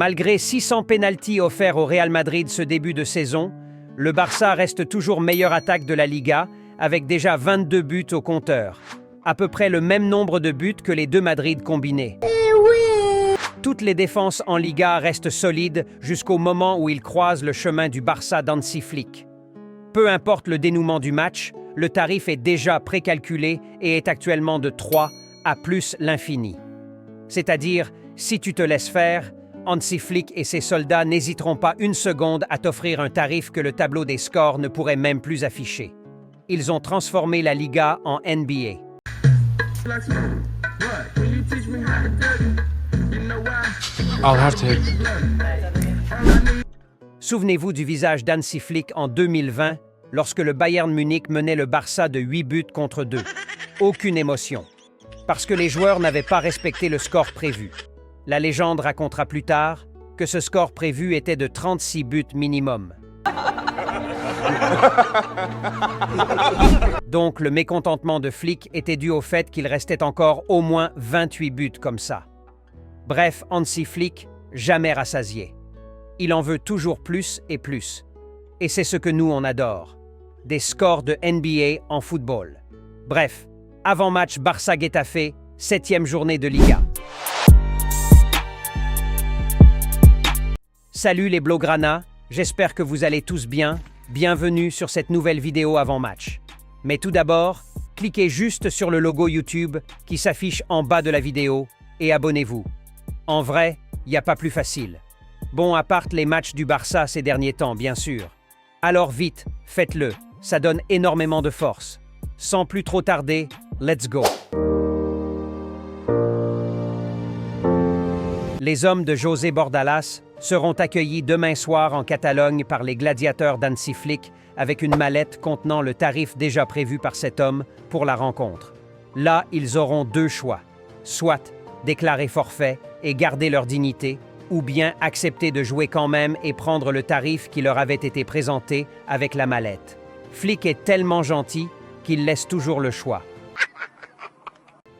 Malgré 600 pénaltys offerts au Real Madrid ce début de saison, le Barça reste toujours meilleure attaque de la Liga, avec déjà 22 buts au compteur. À peu près le même nombre de buts que les deux Madrid combinés. Toutes les défenses en Liga restent solides jusqu'au moment où ils croisent le chemin du Barça d'Hansi Flick. Peu importe le dénouement du match, le tarif est déjà précalculé et est actuellement de 3 à plus l'infini. C'est-à-dire, si tu te laisses faire, Hansi Flick et ses soldats n'hésiteront pas une seconde à t'offrir un tarif que le tableau des scores ne pourrait même plus afficher. Ils ont transformé la Liga en NBA. I'll have to. Souvenez-vous du visage d'Hansi Flick en 2020, lorsque le Bayern Munich menait le Barça de 8 buts contre 2. Aucune émotion. Parce que les joueurs n'avaient pas respecté le score prévu. La légende racontera plus tard que ce score prévu était de 36 buts minimum. Donc le mécontentement de Flick était dû au fait qu'il restait encore au moins 28 buts comme ça. Bref, Hansi Flick, jamais rassasié. Il en veut toujours plus et plus. Et c'est ce que nous on adore. Des scores de NBA en football. Bref, avant-match Barça-Getafe, 7e journée de Liga. Salut les Blaugrana, j'espère que vous allez tous bien. Bienvenue sur cette nouvelle vidéo avant-match. Mais tout d'abord, cliquez juste sur le logo YouTube qui s'affiche en bas de la vidéo et abonnez-vous. En vrai, il n'y a pas plus facile. Bon, à part les matchs du Barça ces derniers temps, bien sûr. Alors vite, faites-le, ça donne énormément de force. Sans plus trop tarder, let's go! Les hommes de José Bordalas seront accueillis demain soir en Catalogne par les gladiateurs d'Hansi Flick avec une mallette contenant le tarif déjà prévu par cet homme pour la rencontre. Là, ils auront deux choix. Soit déclarer forfait et garder leur dignité, ou bien accepter de jouer quand même et prendre le tarif qui leur avait été présenté avec la mallette. Flick est tellement gentil qu'il laisse toujours le choix.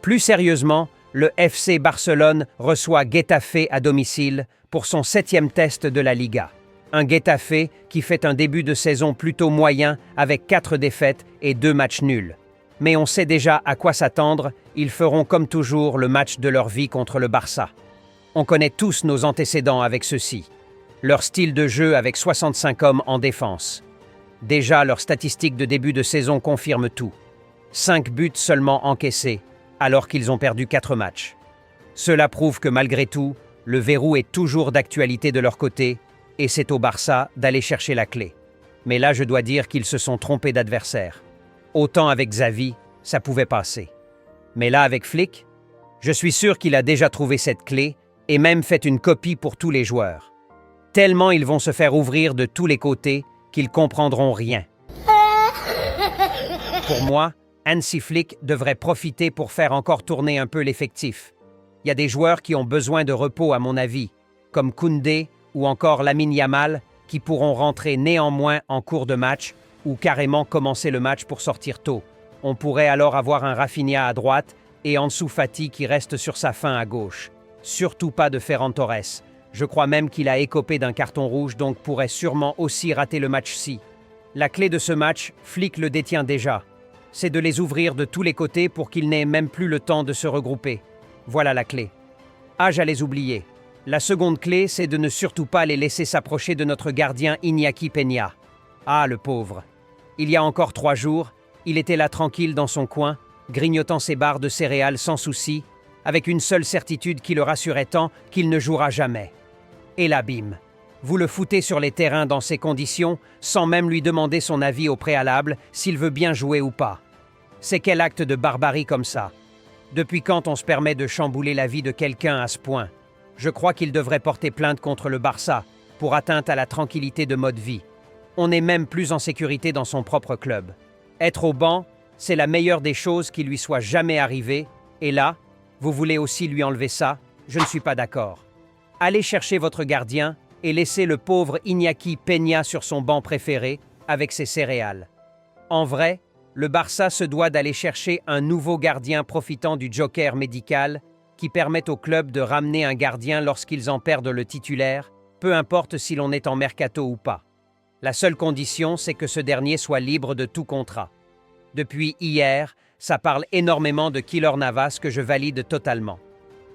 Plus sérieusement, le FC Barcelone reçoit Getafe à domicile pour son 7e test de la Liga. Un Getafe qui fait un début de saison plutôt moyen avec 4 défaites et 2 matchs nuls. Mais on sait déjà à quoi s'attendre, ils feront comme toujours le match de leur vie contre le Barça. On connaît tous nos antécédents avec ceux-ci. Leur style de jeu avec 65 hommes en défense. Déjà, leurs statistiques de début de saison confirment tout. 5 buts seulement encaissés, alors qu'ils ont perdu 4 matchs. Cela prouve que malgré tout, le verrou est toujours d'actualité de leur côté, et c'est au Barça d'aller chercher la clé. Mais là, je dois dire qu'ils se sont trompés d'adversaire. Autant avec Xavi, ça pouvait passer. Mais là, avec Flick, je suis sûr qu'il a déjà trouvé cette clé et même fait une copie pour tous les joueurs. Tellement ils vont se faire ouvrir de tous les côtés qu'ils comprendront rien. Pour moi, Hansi Flick devrait profiter pour faire encore tourner un peu l'effectif. Il y a des joueurs qui ont besoin de repos à mon avis, comme Koundé ou encore Lamine Yamal, qui pourront rentrer néanmoins en cours de match ou carrément commencer le match pour sortir tôt. On pourrait alors avoir un Rafinha à droite et Ansu Fati qui reste sur sa fin à gauche. Surtout pas de Ferran Torres. Je crois même qu'il a écopé d'un carton rouge, donc pourrait sûrement aussi rater le match-ci. La clé de ce match, Flick le détient déjà. C'est de les ouvrir de tous les côtés pour qu'ils n'aient même plus le temps de se regrouper. Voilà la clé. Ah, j'allais oublier. La seconde clé, c'est de ne surtout pas les laisser s'approcher de notre gardien Iñaki Peña. Ah, le pauvre. Il y a encore 3 jours, il était là tranquille dans son coin, grignotant ses barres de céréales sans souci, avec une seule certitude qui le rassurait tant qu'il ne jouera jamais. Et là, bim. Vous le foutez sur les terrains dans ces conditions, sans même lui demander son avis au préalable, s'il veut bien jouer ou pas. C'est quel acte de barbarie comme ça? Depuis quand on se permet de chambouler la vie de quelqu'un à ce point? Je crois qu'il devrait porter plainte contre le Barça, pour atteinte à la tranquillité de mode vie. On n'est même plus en sécurité dans son propre club. Être au banc, c'est la meilleure des choses qui lui soit jamais arrivée, et là, vous voulez aussi lui enlever ça? Je ne suis pas d'accord. Allez chercher votre gardien et laissez le pauvre Iñaki Peña sur son banc préféré avec ses céréales. En vrai, le Barça se doit d'aller chercher un nouveau gardien profitant du joker médical qui permettent au club de ramener un gardien lorsqu'ils en perdent le titulaire, peu importe si l'on est en mercato ou pas. La seule condition, c'est que ce dernier soit libre de tout contrat. Depuis hier, ça parle énormément de Keylor Navas que je valide totalement.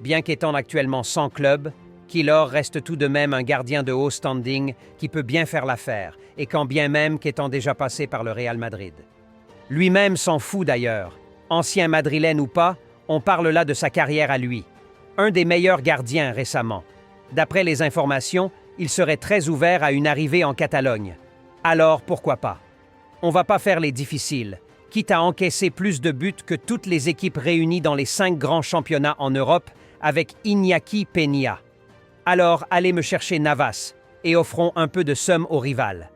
Bien qu'étant actuellement sans club, Keylor reste tout de même un gardien de haut standing qui peut bien faire l'affaire, et quand bien même qu'étant déjà passé par le Real Madrid. Lui-même s'en fout d'ailleurs. Ancien madrilène ou pas, on parle là de sa carrière à lui. Un des meilleurs gardiens récemment. D'après les informations, il serait très ouvert à une arrivée en Catalogne. Alors pourquoi pas? On va pas faire les difficiles, quitte à encaisser plus de buts que toutes les équipes réunies dans les 5 grands championnats en Europe avec Iñaki Peña. Alors allez me chercher Navas et offrons un peu de somme au rival.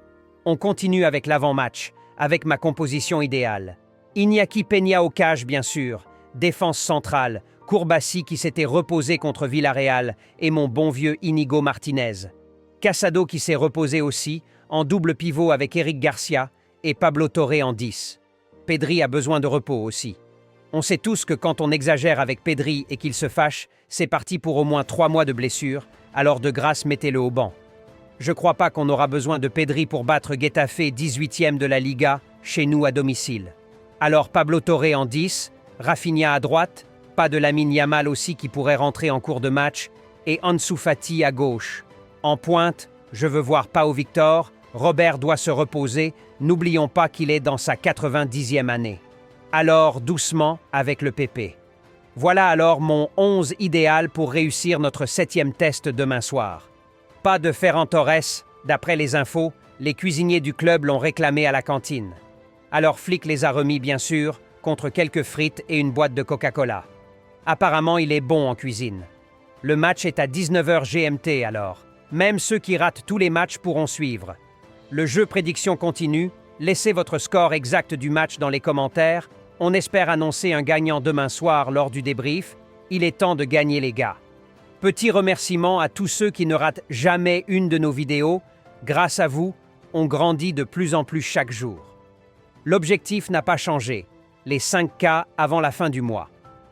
On continue avec l'avant-match, avec ma composition idéale. Iñaki Peña au cage bien sûr, défense centrale, Courbassi qui s'était reposé contre Villarreal et mon bon vieux Inigo Martinez. Casado qui s'est reposé aussi, en double pivot avec Eric Garcia et Pablo Torre en 10. Pedri a besoin de repos aussi. On sait tous que quand on exagère avec Pedri et qu'il se fâche, c'est parti pour au moins 3 mois de blessure, alors de grâce mettez-le au banc. Je crois pas qu'on aura besoin de Pedri pour battre Getafe 18e de la Liga, chez nous à domicile. Alors Pablo Torre en 10, Rafinha à droite, pas de Lamine Yamal aussi qui pourrait rentrer en cours de match, et Ansu Fati à gauche. En pointe, je veux voir Pau Victor, Robert doit se reposer, n'oublions pas qu'il est dans sa 90e année. Alors doucement avec le PP. Voilà alors mon 11 idéal pour réussir notre 7e test demain soir. Pas de Ferran Torres, d'après les infos, les cuisiniers du club l'ont réclamé à la cantine. Alors Flick les a remis bien sûr, contre quelques frites et une boîte de Coca-Cola. Apparemment il est bon en cuisine. Le match est à 19h GMT alors. Même ceux qui ratent tous les matchs pourront suivre. Le jeu prédiction continue, laissez votre score exact du match dans les commentaires. On espère annoncer un gagnant demain soir lors du débrief. Il est temps de gagner les gars. Petit remerciement à tous ceux qui ne ratent jamais une de nos vidéos. Grâce à vous, on grandit de plus en plus chaque jour. L'objectif n'a pas changé, les 5K avant la fin du mois.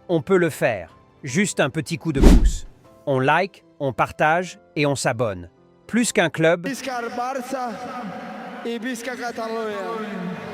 On peut le faire, juste un petit coup de pouce. On like, on partage et on s'abonne. Plus qu'un club, Visca el Barça y visca Catalunya.